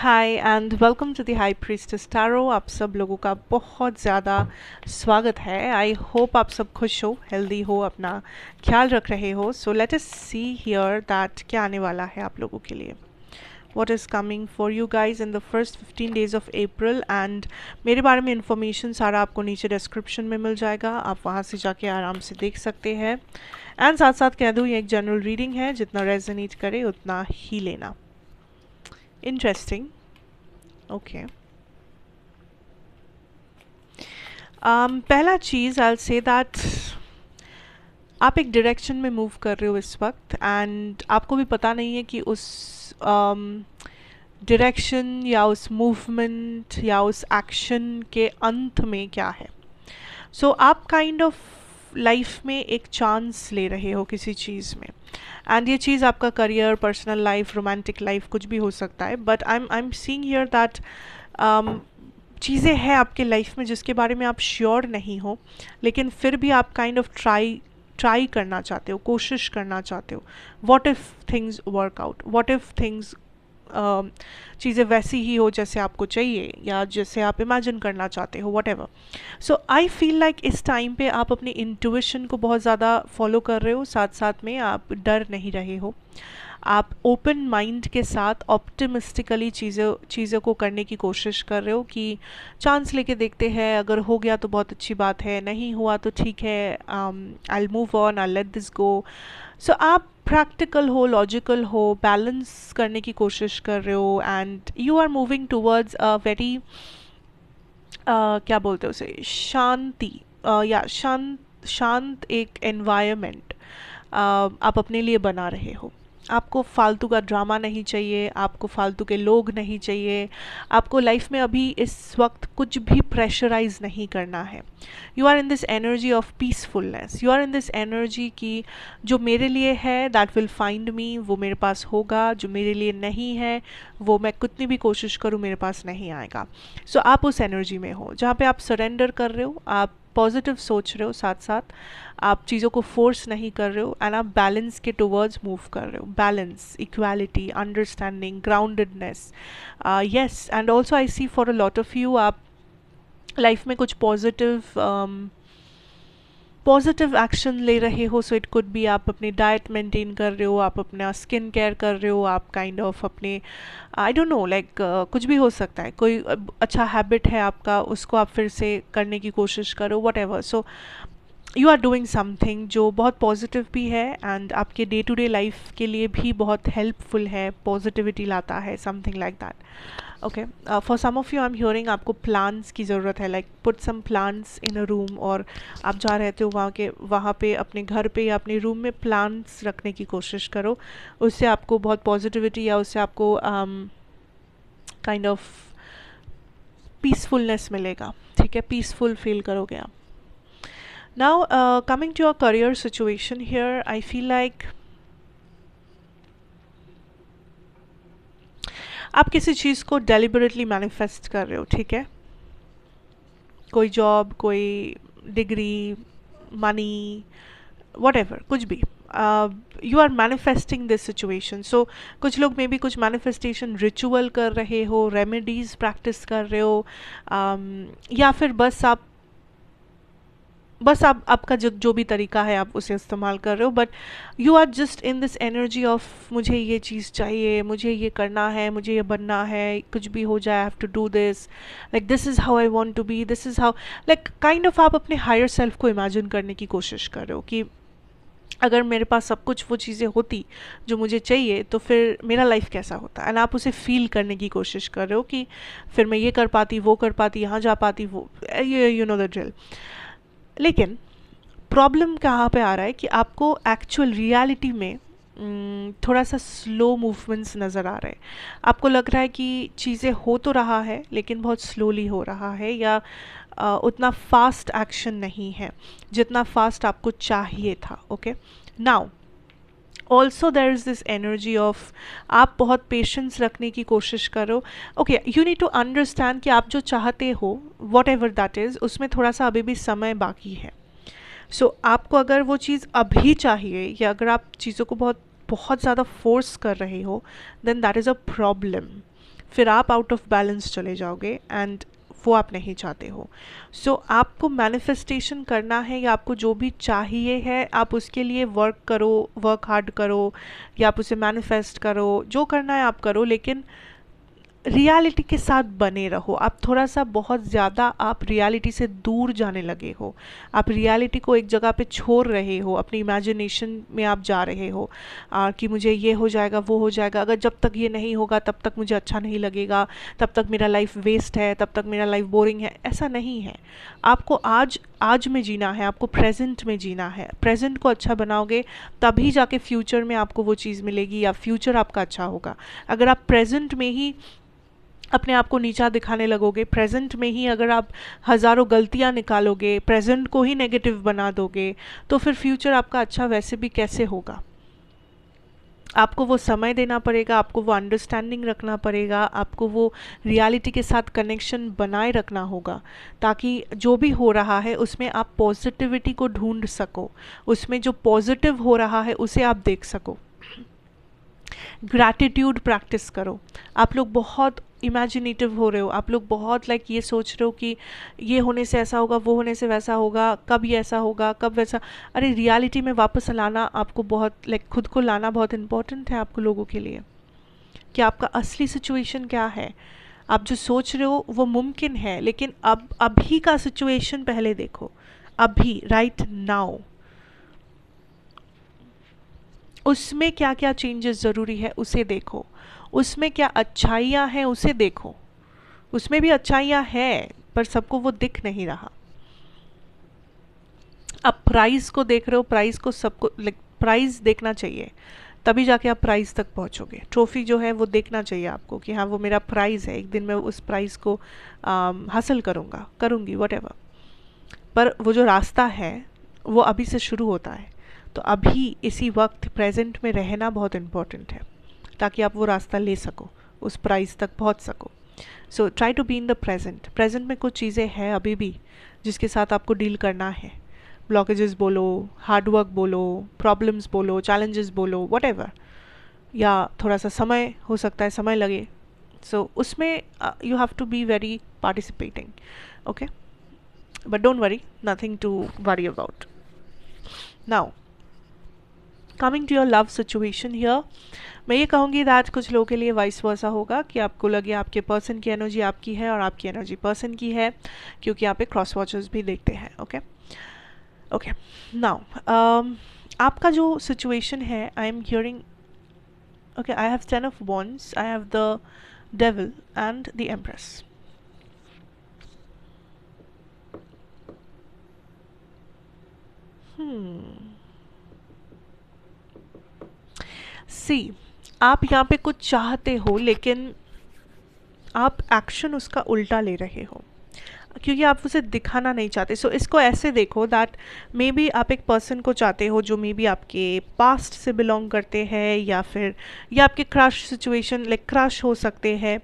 Hi and welcome to the high priestess tarot. आप सब लोगों का बहुत ज़्यादा स्वागत है। आई होप आप सब खुश हो, हेल्दी हो, अपना ख्याल रख रहे हो। So let us see here that क्या आने वाला है आप लोगों के लिए। What is coming for you guys in the first 15 days of April। And मेरे बारे में इंफॉर्मेशन सारा आपको नीचे डिस्क्रिप्शन में मिल जाएगा, आप वहाँ से जाके आराम से देख सकते हैं। एंड साथ साथ कह दूँ ये एक जनरल रीडिंग है, जितना रेजोनेट करे उतना ही लेना। इंटरेस्टिंग। ओके। पहला चीज़ आई से दैट आप एक डायरेक्शन में मूव कर रहे हो इस वक्त, एंड आपको भी पता नहीं है कि उस डायरेक्शन या उस मूवमेंट या उस एक्शन के अंत में क्या है। सो आप काइंड ऑफ लाइफ में एक चांस ले रहे हो किसी चीज़ में, एंड ये चीज़ आपका career, personal life, romantic life, कुछ भी हो सकता है। But I am seeing here that चीज़ें हैं आपके लाइफ में जिसके बारे में आप श्योर नहीं हो, लेकिन फिर भी आप काइंड ऑफ ट्राई करना चाहते हो, कोशिश करना चाहते हो। What if things work out, what if things चीज़ें वैसी ही हो जैसे आपको चाहिए या जैसे आप इमेजिन करना चाहते हो, what ever. So I feel like इस टाइम पे आप अपनी इंट्यूशन को बहुत ज़्यादा फॉलो कर रहे हो, साथ साथ में आप डर नहीं रहे हो। आप ओपन माइंड के साथ ऑप्टिमिस्टिकली चीज़ों को करने की कोशिश कर रहे हो कि चांस लेके देखते हैं, अगर हो गया तो बहुत अच्छी बात है, नहीं हुआ तो ठीक है, I move on, I let this go. So आप प्रैक्टिकल हो, लॉजिकल हो, बैलेंस करने की कोशिश कर रहे हो, and you are moving towards a very क्या बोलते हैं उसे, शांति, या शांत एक एनवायरनमेंट आप अपने लिए बना रहे हो। आपको फालतू का ड्रामा नहीं चाहिए, आपको फालतू के लोग नहीं चाहिए, आपको लाइफ में अभी इस वक्त कुछ भी प्रेशराइज नहीं करना है। You are in this energy of peacefulness, you are in this energy की जो मेरे लिए है दैट विल फाइंड मी, वो मेरे पास होगा, जो मेरे लिए नहीं है वो मैं कितनी भी कोशिश करूँ मेरे पास नहीं आएगा। सो आप उस एनर्जी में हो जहाँ पे आप सरेंडर कर रहे हो, आप पॉजिटिव सोच रहे हो, साथ साथ आप चीज़ों को फोर्स नहीं कर रहे हो, एंड आप बैलेंस के टुवर्ड्स मूव कर रहे हो। Balance, equality, understanding, groundedness, yes. And also I see for a lot of you आप लाइफ में कुछ पॉजिटिव एक्शन ले रहे हो। सो इट कुड बी आप अपनी डाइट मेंटेन कर रहे हो, आप अपना स्किन केयर कर रहे हो, आप काइंड ऑफ अपने आई डोंट नो लाइक कुछ भी हो सकता है, कोई अच्छा हैबिट है आपका, उसको आप फिर से करने की कोशिश करो, whatever. So you are doing something जो बहुत पॉजिटिव भी है एंड आपके डे टू डे लाइफ के लिए भी बहुत हेल्पफुल है, पॉजिटिविटी लाता है, something like that. Okay, for some of you I am hearing आपको प्लान्स की ज़रूरत है, like put some plans in a room, और आप जहाँ रहते हो वहाँ पे अपने घर पे या अपने रूम में प्लान्स रखने की कोशिश करो। उससे आपको बहुत पॉजिटिविटी या उससे आपको काइंड ऑफ पीसफुलनेस मिलेगा, ठीक है, पीसफुल फील करोगे आप। Now, coming to your career situation here, I feel like आप किसी चीज़ को डेलिबरेटली मैनिफेस्ट कर रहे हो, ठीक है। कोई जॉब, कोई डिग्री, मनी, whatever, कुछ भी, you are manifesting this situation. So कुछ लोग मे बी कुछ मैनिफेस्टेशन रिचुअल कर रहे हो, रेमेडीज प्रैक्टिस कर रहे हो, या फिर बस आप आपका जो भी तरीका है आप उसे इस्तेमाल कर रहे हो, but you are just in this energy of मुझे ये चीज़ चाहिए, मुझे ये करना है, मुझे ये बनना है, कुछ भी हो जाए, I have to do this, like this is how I want to be, this is how, like kind of आप अपने हायर सेल्फ को इमेजिन करने की कोशिश कर रहे हो कि अगर मेरे पास सब कुछ वो चीज़ें होती जो मुझे चाहिए तो फिर मेरा लाइफ कैसा होता, एंड आप उसे फील करने की कोशिश कर रहे हो कि फिर मैं ये कर पाती, वो कर पाती, यहाँ जा पाती, वो यू नो द ड्रिल। लेकिन प्रॉब्लम कहाँ पे आ रहा है कि आपको एक्चुअल रियलिटी में थोड़ा सा स्लो मूवमेंट्स नज़र आ रहे हैं। आपको लग रहा है कि चीज़ें हो तो रहा है लेकिन बहुत स्लोली हो रहा है, या उतना फास्ट एक्शन नहीं है जितना फास्ट आपको चाहिए था। Okay, now also there is this energy of आप बहुत पेशेंस रखने की कोशिश करो। Okay, you need to understand कि आप जो चाहते हो वॉट एवर दैट इज़, उसमें थोड़ा सा अभी भी समय बाकी है। सो आपको अगर वो चीज़ अभी चाहिए, या अगर आप चीज़ों को बहुत बहुत ज़्यादा फोर्स कर रहे हो, then that is a problem. फिर आप आउट ऑफ बैलेंस चले जाओगे एंड वो आप नहीं चाहते हो। सो आपको मैनिफेस्टेशन करना है या आपको जो भी चाहिए है आप उसके लिए वर्क करो, वर्क हार्ड करो, या आप उसे मैनिफेस्ट करो, जो करना है आप करो, लेकिन रियलिटी के साथ बने रहो। आप थोड़ा सा बहुत ज़्यादा आप रियलिटी से दूर जाने लगे हो, आप रियलिटी को एक जगह पे छोड़ रहे हो, अपनी इमेजिनेशन में आप जा रहे हो कि मुझे ये हो जाएगा वो हो जाएगा, अगर जब तक ये नहीं होगा तब तक मुझे अच्छा नहीं लगेगा, तब तक मेरा लाइफ वेस्ट है, तब तक मेरा लाइफ बोरिंग है। ऐसा नहीं है। आपको आज आज में जीना है, आपको प्रेजेंट में जीना है। प्रेजेंट को अच्छा बनाओगे तभी जाके फ्यूचर में आपको वो चीज़ मिलेगी या फ्यूचर आपका अच्छा होगा। अगर आप प्रेजेंट में ही अपने आप को नीचा दिखाने लगोगे, प्रेजेंट में ही अगर आप हज़ारों गलतियां निकालोगे, प्रेजेंट को ही नेगेटिव बना दोगे, तो फिर फ्यूचर आपका अच्छा वैसे भी कैसे होगा। आपको वो समय देना पड़ेगा, आपको वो अंडरस्टैंडिंग रखना पड़ेगा, आपको वो रियलिटी के साथ कनेक्शन बनाए रखना होगा, ताकि जो भी हो रहा है उसमें आप पॉजिटिविटी को ढूंढ सको, उसमें जो पॉजिटिव हो रहा है उसे आप देख सको। ग्रैटिट्यूड प्रैक्टिस करो। आप लोग बहुत इमेजिनेटिव हो रहे हो, आप लोग बहुत ये सोच रहे हो कि ये होने से ऐसा होगा, वो होने से वैसा होगा, कब ये ऐसा होगा, कब वैसा। अरे रियलिटी में वापस लाना आपको बहुत खुद को लाना बहुत इम्पोर्टेंट है आपको लोगों के लिए, कि आपका असली सिचुएशन क्या है। आप जो सोच रहे हो वो मुमकिन है, लेकिन अब अभी का सिचुएशन पहले देखो, अभी राइट नाउ उसमें क्या क्या चेंजेस ज़रूरी है उसे देखो, उसमें क्या अच्छाइयाँ हैं उसे देखो। उसमें भी अच्छाइयाँ हैं पर सबको वो दिख नहीं रहा। आप प्राइस को देख रहे हो, प्राइस को सबको प्राइस देखना चाहिए, तभी जाके आप प्राइस तक पहुंचोगे। ट्रॉफी जो है वो देखना चाहिए आपको कि हाँ वो मेरा प्राइस है, एक दिन मैं उस प्राइस को हासिल करूँगा, करूँगी वटेवर। पर वो जो रास्ता है वो अभी से शुरू होता है। तो अभी इसी वक्त प्रेजेंट में रहना बहुत इम्पोर्टेंट है, ताकि आप वो रास्ता ले सको, उस प्राइस तक पहुंच सको। So try to be in the present. Present में कुछ चीज़ें हैं अभी भी जिसके साथ आपको डील करना है। ब्लॉकेजेस बोलो, हार्डवर्क बोलो, प्रॉब्लम्स बोलो, चैलेंजेस बोलो, वटेवर, या थोड़ा सा समय हो सकता है, समय लगे। सो उसमें you have to be very participating, okay, but don't worry, nothing to worry about. Now coming to your love situation here, मैं ये कहूँगी दैट कुछ लोगों के लिए वाइस वर्सा होगा कि आपको लगे आपके पर्सन की एनर्जी आपकी है और आपकी एनर्जी पर्सन की है, क्योंकि यहाँ पे क्रॉस वॉचर्स भी देखते हैं। ओके ओके, नाउ आपका जो सिचुएशन है, I am hearing, okay, I have 10 of wands, I have the devil and the empress. See, आप यहाँ पे कुछ चाहते हो लेकिन आप एक्शन उसका उल्टा ले रहे हो, क्योंकि आप उसे दिखाना नहीं चाहते। सो इसको ऐसे देखो दैट मे बी आप एक पर्सन को चाहते हो जो मे बी आपके पास्ट से बिलोंग करते हैं, या फिर या आपके क्रश सिचुएशन क्रश हो सकते हैं,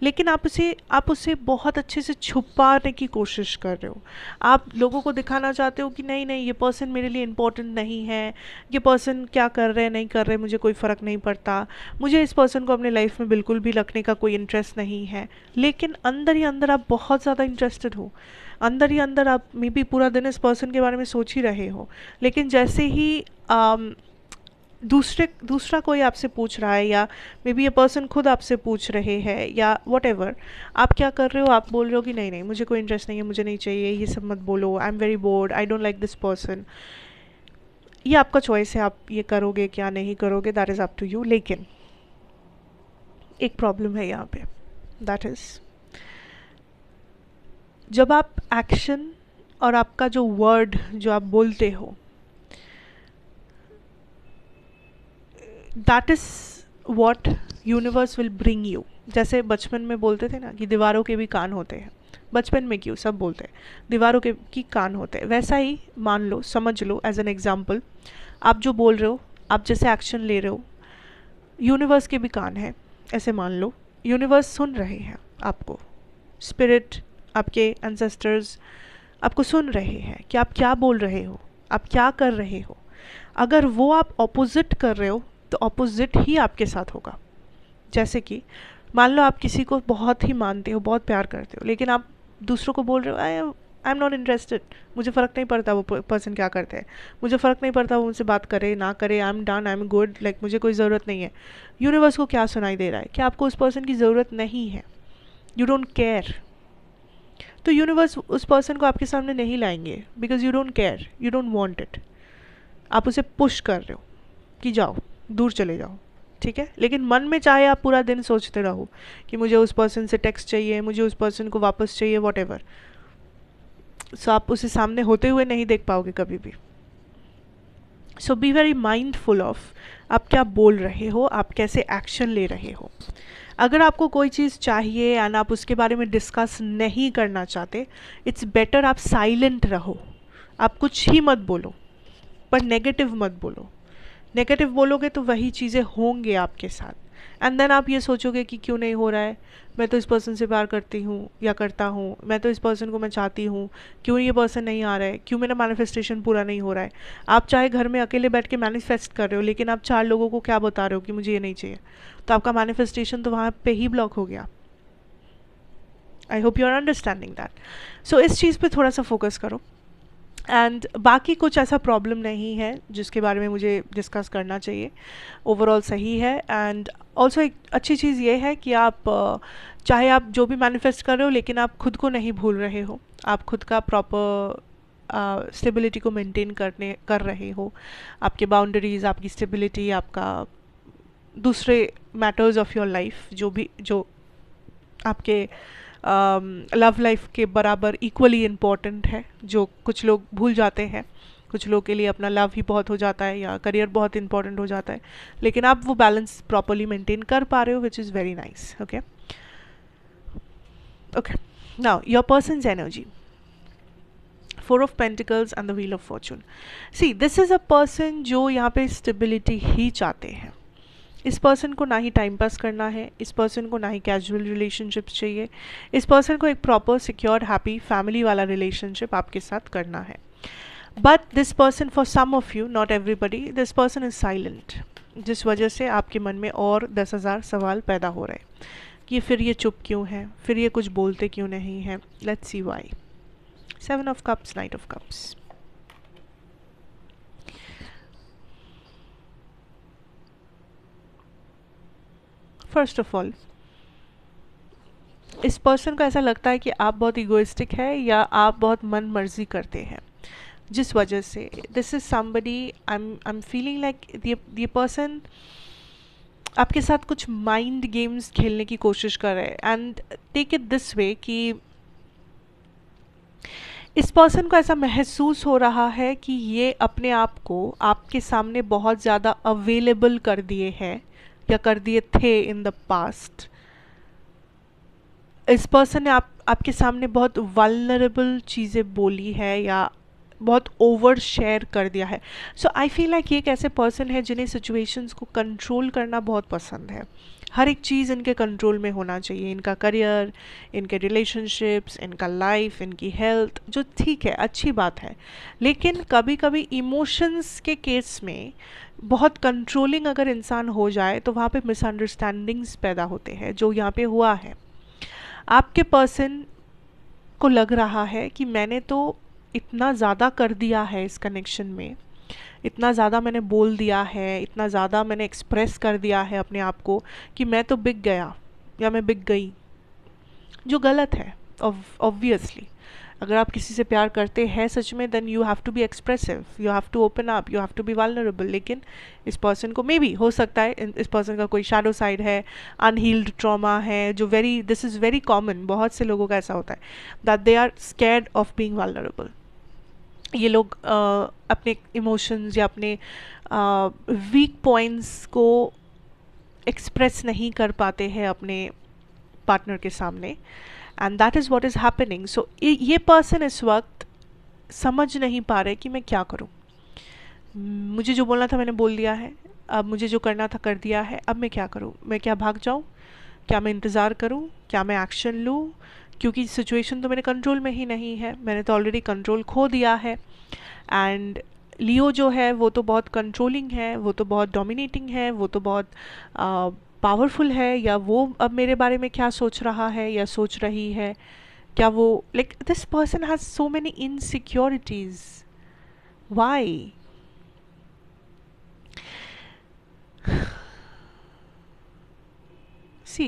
लेकिन आप उसे बहुत अच्छे से छुपाने की कोशिश कर रहे हो। आप लोगों को दिखाना चाहते हो कि नहीं नहीं, ये पर्सन मेरे लिए इम्पोर्टेंट नहीं है, ये पर्सन क्या कर रहे हैं नहीं कर रहे मुझे कोई फ़र्क नहीं पड़ता, मुझे इस पर्सन को अपने लाइफ में बिल्कुल भी रखने का कोई इंटरेस्ट नहीं है। लेकिन अंदर ही अंदर आप बहुत ज़्यादा इंटरेस्टेड हो, अंदर ही अंदर आप मे बी पूरा दिन इस पर्सन के बारे में सोच ही रहे हो, लेकिन जैसे ही दूसरा कोई आपसे पूछ रहा है, या मे बी ये पर्सन खुद आपसे पूछ रहे हैं, या व्हाटएवर, आप क्या कर रहे हो, आप बोल रहे हो कि नहीं नहीं मुझे कोई इंटरेस्ट नहीं है, मुझे नहीं चाहिए, ये सब मत बोलो, I am very bored, I don't like this person. ये आपका चॉइस है, आप ये करोगे क्या नहीं करोगे, that is up to you. लेकिन एक प्रॉब्लम है यहाँ पे, दैट इज़ जब आप एक्शन और आपका जो वर्ड जो आप बोलते हो, that is what universe will bring you. जैसे बचपन में बोलते थे ना कि दीवारों के भी कान होते हैं, बचपन में क्यों सब बोलते हैं दीवारों के की कान होते हैं, वैसा ही मान लो, समझ लो एज एन एग्जाम्पल, आप जो बोल रहे हो, आप जैसे एक्शन ले रहे हो, यूनिवर्स के भी कान हैं, ऐसे मान लो। यूनिवर्स सुन रहे हैं आपको, स्पिरिट, आपके एंसेस्टर्स आपको सुन रहे हैं कि आप क्या बोल रहे हो, आप क्या कर रहे हो। अगर वो आप ऑपोजिट कर रहे हो तो ऑपोजिट ही आपके साथ होगा। जैसे कि मान लो आप किसी को बहुत ही मानते हो, बहुत प्यार करते हो, लेकिन आप दूसरों को बोल रहे हो आई एम नॉट इंटरेस्टेड, मुझे फ़र्क नहीं पड़ता वो पर्सन क्या करते हैं, मुझे फ़र्क नहीं पड़ता वो मुझसे बात करे ना करे, I am done, I am good, like मुझे कोई ज़रूरत नहीं है। यूनिवर्स को क्या सुनाई दे रहा है कि आपको उस पर्सन की ज़रूरत नहीं है, यू डोंट केयर। तो यूनिवर्स उस पर्सन को आपके सामने नहीं लाएंगे because you don't care, you don't want it. आप उसे पुश कर रहे हो कि जाओ, दूर चले जाओ, ठीक है। लेकिन मन में चाहे आप पूरा दिन सोचते रहो कि मुझे उस पर्सन से टेक्स्ट चाहिए, मुझे उस पर्सन को वापस चाहिए, वॉट एवर, सो आप उसे सामने होते हुए नहीं देख पाओगे कभी भी। सो बी वेरी माइंडफुल ऑफ आप क्या बोल रहे हो, आप कैसे एक्शन ले रहे हो। अगर आपको कोई चीज़ चाहिए एंड आप उसके बारे में डिस्कस नहीं करना चाहते, इट्स बेटर आप साइलेंट रहो, आप कुछ ही मत बोलो, पर नेगेटिव मत बोलो। नेगेटिव बोलोगे तो वही चीज़ें होंगे आपके साथ, एंड देन आप ये सोचोगे कि क्यों नहीं हो रहा है, मैं तो इस पर्सन से प्यार करती हूँ या करता हूँ, मैं तो इस पर्सन को मैं चाहती हूँ, क्यों ये पर्सन नहीं आ रहा है, क्यों मेरा मैनिफेस्टेशन पूरा नहीं हो रहा है। आप चाहे घर में अकेले बैठ के मैनिफेस्ट कर रहे हो, लेकिन आप 4 लोगों को क्या बता रहे हो कि मुझे ये नहीं चाहिए, तो आपका मैनिफेस्टेशन तो वहाँ पे ही ब्लॉक हो गया। I hope you are understanding that. So इस चीज़ पे थोड़ा सा फोकस करो, एंड बाकी कुछ ऐसा प्रॉब्लम नहीं है जिसके बारे में मुझे डिस्कस करना चाहिए, ओवरऑल सही है। एंड ऑल्सो एक अच्छी चीज़ ये है कि आप चाहे आप जो भी मैनिफेस्ट कर रहे हो, लेकिन आप खुद को नहीं भूल रहे हो, आप खुद का प्रॉपर स्टेबिलिटी को मेंटेन कर रहे हो, आपके बाउंड्रीज, आपकी स्टेबिलिटी, आपका दूसरे मैटर्स ऑफ योर लाइफ जो आपके लव लाइफ के बराबर इक्वली इम्पॉर्टेंट है, जो कुछ लोग भूल जाते हैं। कुछ लोग के लिए अपना लव ही बहुत हो जाता है या करियर बहुत इंपॉर्टेंट हो जाता है, लेकिन आप वो बैलेंस प्रॉपरली मेंटेन कर पा रहे हो, which is very nice. Okay okay, now your person's energy, 4 of pentacles and the wheel of Fortune. C this is a person जो यहाँ पे स्टेबिलिटी ही चाहते हैं। इस पर्सन को ना ही टाइम पास करना है, इस पर्सन को ना ही कैजुअल रिलेशनशिप्स चाहिए, इस पर्सन को एक प्रॉपर सिक्योर हैप्पी फैमिली वाला रिलेशनशिप आपके साथ करना है। But this person, for some of you, not everybody, this person is silent, जिस वजह से आपके मन में और 10,000 सवाल पैदा हो रहे हैं कि फिर ये चुप क्यों है, फिर ये कुछ बोलते क्यों नहीं है। Let's see why. 7 of cups, knight of cups. First of all, इस पर्सन को ऐसा लगता है कि आप बहुत इगोइस्टिक है या आप बहुत मन मर्जी करते हैं, जिस वजह से this is somebody, I am feeling like ये पर्सन आपके साथ कुछ माइंड गेम्स खेलने की कोशिश कर रहे हैं। And take it this way कि इस पर्सन को ऐसा महसूस हो रहा है कि ये अपने आप को आपके सामने बहुत ज़्यादा अवेलेबल कर दिए हैं या कर दिए थे इन द पास्ट। इस पर्सन ने आपके सामने बहुत वल्नरेबल चीज़ें बोली है या बहुत ओवर शेयर कर दिया है। सो आई फील लाइक ये एक ऐसे पर्सन है जिन्हें सिचुएशंस को कंट्रोल करना बहुत पसंद है। हर एक चीज़ इनके कंट्रोल में होना चाहिए, इनका करियर, इनके रिलेशनशिप्स, इनका लाइफ, इनकी हेल्थ, जो ठीक है, अच्छी बात है, लेकिन कभी कभी इमोशंस के केस में बहुत कंट्रोलिंग अगर इंसान हो जाए तो वहाँ पे मिसअंडरस्टैंडिंग्स पैदा होते हैं, जो यहाँ पे हुआ है। आपके पर्सन को लग रहा है कि मैंने तो इतना ज़्यादा कर दिया है इस कनेक्शन में, इतना ज़्यादा मैंने बोल दिया है, इतना ज़्यादा मैंने एक्सप्रेस कर दिया है अपने आप को कि मैं तो बिक गया या मैं बिक गई, जो गलत है। ऑब्वियसली अगर आप किसी से प्यार करते हैं सच में, then you have to be expressive, you have to open up, you have to be vulnerable. लेकिन इस पर्सन को मे बी हो सकता है इस पर्सन का कोई शैडो साइड है, अनहील्ड ट्रॉमा है, जो दिस इज़ वेरी कॉमन, बहुत से लोगों का ऐसा होता है that they are scared of being vulnerable. ये लोग अपने इमोशंस या अपने वीक पॉइंट्स को एक्सप्रेस नहीं कर पाते हैं अपने पार्टनर के सामने, and that is what is happening. So ये पर्सन इस वक्त समझ नहीं पा रहे कि मैं क्या करूं। मुझे जो बोलना था मैंने बोल दिया है, अब मुझे जो करना था कर दिया है, अब मैं क्या करूं? मैं क्या भाग जाऊं? क्या मैं इंतज़ार करूं? क्या मैं एक्शन लूं? क्योंकि सिचुएशन तो मेरे कंट्रोल में ही नहीं है, मैंने तो ऑलरेडी कंट्रोल खो दिया है। एंड लियो जो है वो तो बहुत कंट्रोलिंग है, वो तो बहुत डोमिनेटिंग है, वो तो बहुत पावरफुल है, या वो अब मेरे बारे में क्या सोच रहा है या सोच रही है, क्या वो like this person has so many insecurities, why? See,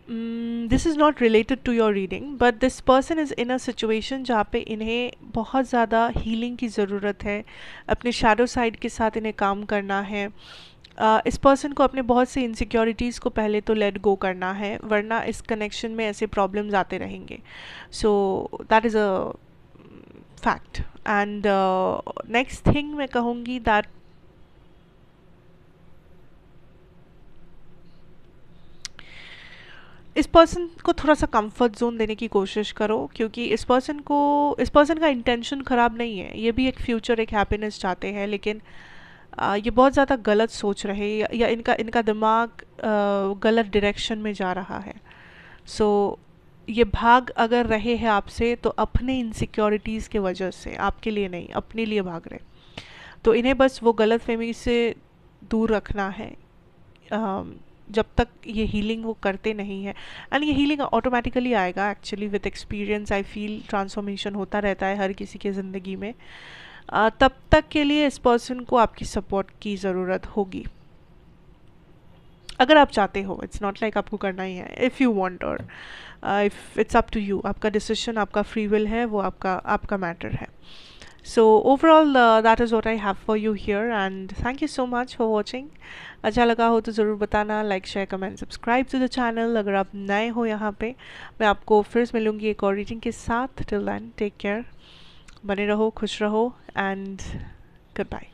this is not related to your reading, but this person is in a situation जहाँ पे इन्हें बहुत ज़्यादा हीलिंग की ज़रूरत है, अपने शैडो साइड के साथ इन्हें काम करना है। इस पर्सन को अपने बहुत से इनसिक्योरिटीज़ को पहले तो लेट गो करना है, वरना इस कनेक्शन में ऐसे प्रॉब्लम्स आते रहेंगे। So that is a fact. And next thing मैं कहूँगी दैट इस पर्सन को थोड़ा सा कंफर्ट जोन देने की कोशिश करो, क्योंकि इस पर्सन का इंटेंशन ख़राब नहीं है, ये भी एक फ्यूचर, एक हैप्पीनेस चाहते हैं, लेकिन ये बहुत ज़्यादा गलत सोच रहे हैं, या इनका इनका दिमाग गलत डायरेक्शन में जा रहा है। सो ये भाग अगर रहे हैं आपसे तो अपने इनसिक्योरिटीज़ के वजह से, आपके लिए नहीं, अपने लिए भाग रहे। तो इन्हें बस वो गलत फहमी से दूर रखना है जब तक ये हीलिंग वो करते नहीं है। एंड ये हीलिंग ऑटोमेटिकली आएगा, actually with experience I feel transformation होता रहता है हर किसी के ज़िंदगी में। तब तक के लिए इस पर्सन को आपकी सपोर्ट की ज़रूरत होगी, अगर आप चाहते हो। इट्स नॉट लाइक आपको करना ही है, इफ़ यू वांट, और if it's up to you, आपका डिसीजन, आपका फ्री विल है, वो आपका मैटर है। So overall that is what I have for you here, and thank you so much for watching. अच्छा लगा हो तो ज़रूर बताना, like share comment subscribe to the channel अगर आप नए हो यहाँ पे। मैं आपको फिर से मिलूँगी एक और रीडिंग के साथ। टिल देन टेक केयर, बने रहो, खुश रहो, एंड गुड बाय।